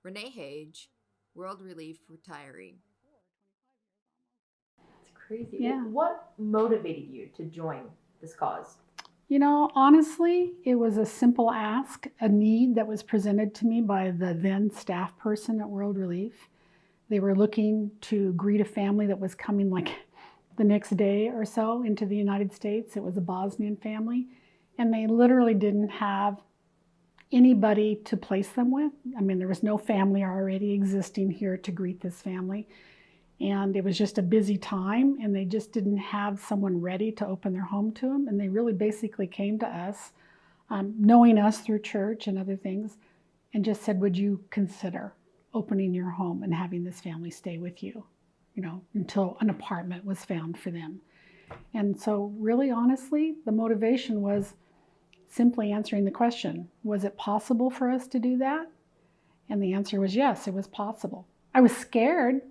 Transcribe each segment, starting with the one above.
Renee Hage, World Relief retiree. It's crazy. Yeah. What motivated you to join this cause? Honestly, it was a simple ask, a need that was presented to me by the then staff person at World Relief. They were looking to greet a family that was coming like the next day or so into the United States. It was a Bosnian family, and they literally didn't have anybody to place them with. I mean, there was no family already existing here to greet this family. And it was just a busy time, and they just didn't have someone ready to open their home to them. And they really basically came to us, knowing us through church and other things, and just said, would you consider opening your home and having this family stay with you, until an apartment was found for them. And so really honestly, the motivation was simply answering the question, was it possible for us to do that? And the answer was yes, it was possible. I was scared.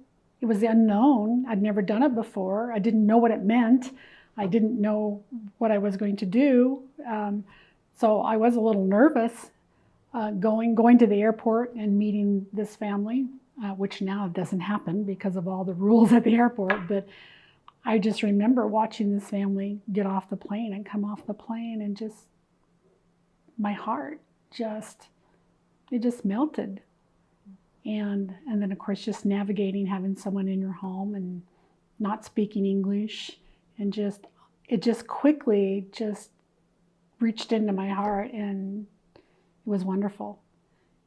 It was the unknown. I'd never done it before. I didn't know what it meant. I didn't know what I was going to do. So I was a little nervous going to the airport and meeting this family, which now doesn't happen because of all the rules at the airport. But I just remember watching this family get off the plane and come off the plane, and just my heart just melted. And then of course just navigating, having someone in your home and not speaking English, and it just quickly just reached into my heart, and it was wonderful.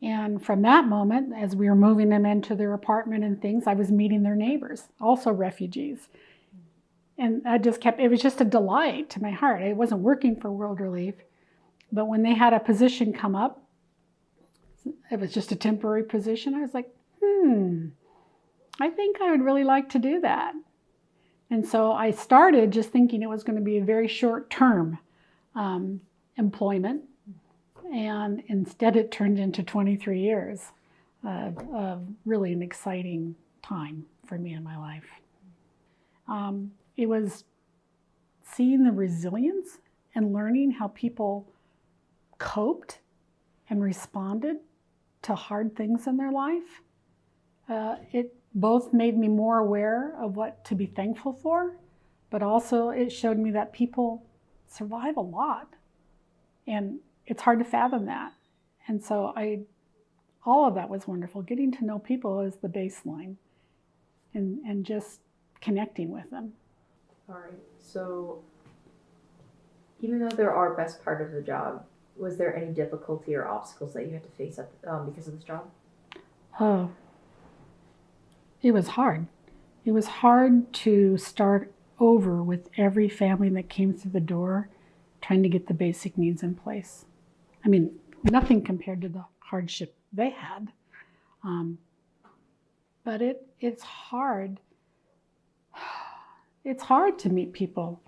And from that moment, as we were moving them into their apartment and things, I was meeting their neighbors, also refugees. And it was just a delight to my heart. I wasn't working for World Relief, but when they had a position come up, it was just a temporary position. I was like, I think I would really like to do that. And so I started just thinking it was going to be a very short-term employment. And instead it turned into 23 years of really an exciting time for me in my life. It was seeing the resilience and learning how people coped and responded to hard things in their life. It both made me more aware of what to be thankful for, but also it showed me that people survive a lot, and it's hard to fathom that. And so all of that was wonderful. Getting to know people is the baseline, and just connecting with them. All right. So even though there are best part of the job, was there any difficulty or obstacles that you had to face up because of this job? Oh, it was hard. It was hard to start over with every family that came through the door, trying to get the basic needs in place. I mean, nothing compared to the hardship they had. But it's hard. It's hard to meet people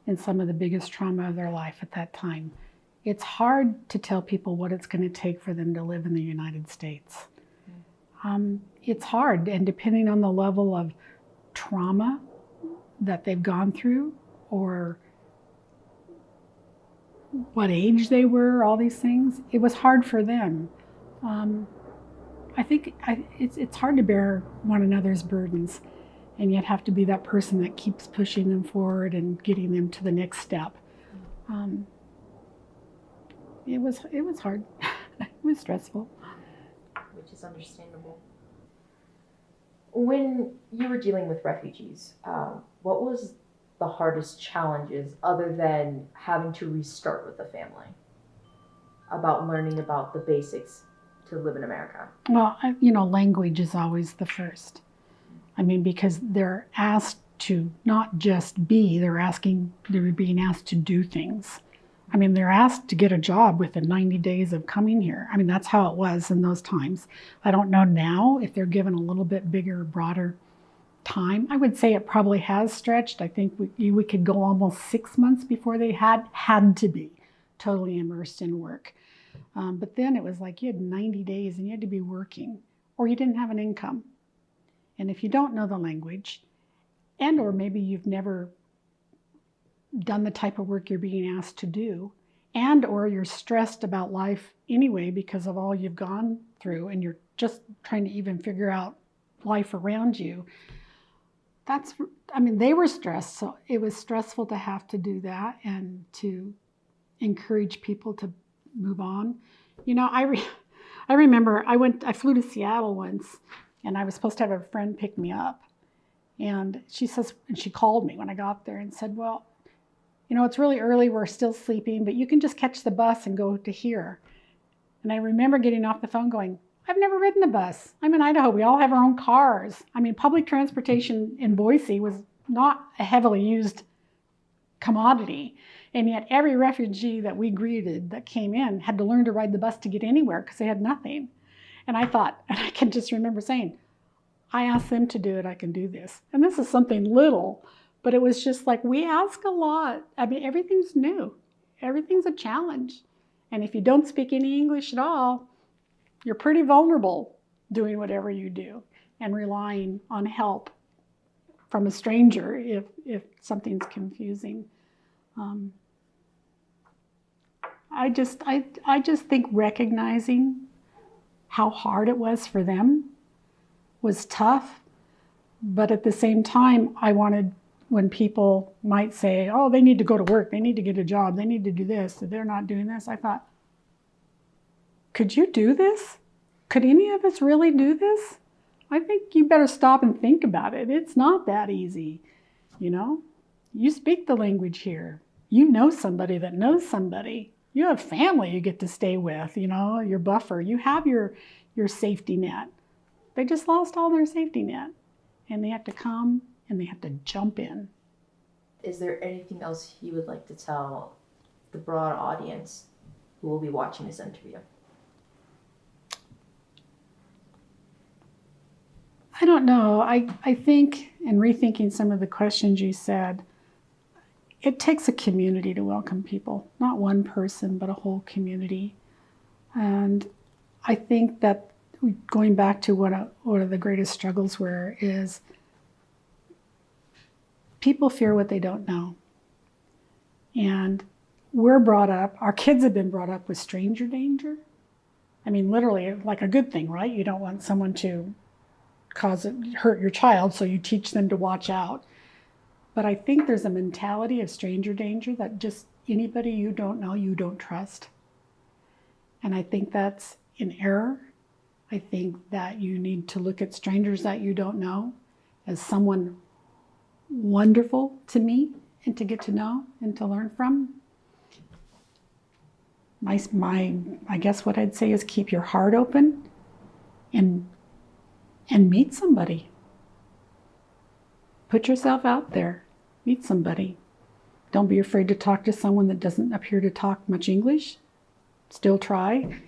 in some of the biggest trauma of their life at that time. It's hard to tell people what it's going to take for them to live in the United States. It's hard, and depending on the level of trauma that they've gone through, or what age they were, all these things, it was hard for them. I think it's hard to bear one another's burdens, and yet have to be that person that keeps pushing them forward and getting them to the next step. It was hard. It was stressful. Which is understandable. When you were dealing with refugees, what was the hardest challenges other than having to restart with the family? About learning about the basics to live in America? Well, language is always the first. I mean, because they're asked to not just be, they're being asked to do things. I mean, they're asked to get a job within 90 days of coming here. I mean, that's how it was in those times. I don't know now if they're given a little bit bigger, broader time. I would say it probably has stretched. I think we could go almost 6 months before they had to be totally immersed in work. But then it was like you had 90 days and you had to be working, or you didn't have an income. And if you don't know the language, and or maybe you've never done the type of work you're being asked to do, and or you're stressed about life anyway because of all you've gone through and you're just trying to even figure out life around you. They were stressed, so it was stressful to have to do that and to encourage people to move on. I remember I flew to Seattle once, and I was supposed to have a friend pick me up. And she called me when I got there and said, well, it's really early, we're still sleeping, but you can just catch the bus and go to here. And I remember getting off the phone going, I've never ridden the bus. I'm in Idaho, we all have our own cars. Public transportation in Boise was not a heavily used commodity. And yet every refugee that we greeted that came in had to learn to ride the bus to get anywhere because they had nothing. And I thought, and I can just remember saying, I asked them to do it, I can do this. And this is something little, but it was just like, we ask a lot. Everything's new. Everything's a challenge. And if you don't speak any English at all, you're pretty vulnerable doing whatever you do and relying on help from a stranger if something's confusing. I just think recognizing how hard it was for them was tough, but at the same time, I wanted, when people might say, oh, they need to go to work, they need to get a job, they need to do this, they're not doing this, I thought, could you do this? Could any of us really do this? I think you better stop and think about it. It's not that easy, You speak the language here. You know somebody that knows somebody. You have family you get to stay with, your buffer. You have your safety net. They just lost all their safety net, and they have to come and they have to jump in. Is there anything else you would like to tell the broad audience who will be watching this interview? I don't know. I think, in rethinking some of the questions you said, it takes a community to welcome people, not one person, but a whole community. And I think that going back to what are the greatest struggles were is people fear what they don't know. And we're brought up, our kids have been brought up with stranger danger. Literally, like a good thing, right? You don't want someone to hurt your child, so you teach them to watch out. But I think there's a mentality of stranger danger that just anybody you don't know, you don't trust. And I think that's an error. I think that you need to look at strangers that you don't know as someone wonderful to meet and to get to know and to learn from. I guess what I'd say is keep your heart open and meet somebody. Put yourself out there. Meet somebody. Don't be afraid to talk to someone that doesn't appear to talk much English. Still try.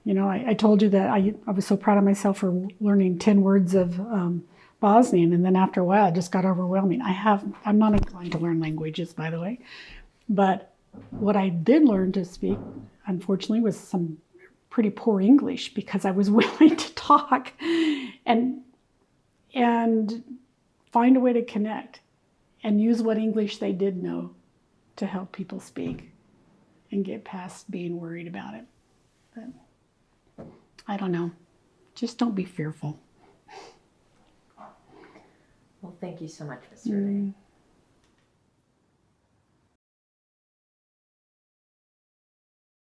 I told you that I was so proud of myself for learning 10 words of Bosnian, and then after a while it just got overwhelming. I'm not inclined to learn languages, by the way, but what I did learn to speak, unfortunately, was some pretty poor English because I was willing to talk and find a way to connect and use what English they did know to help people speak and get past being worried about it. But I don't know. Just don't be fearful. Well, thank you so much, Mr. Renee.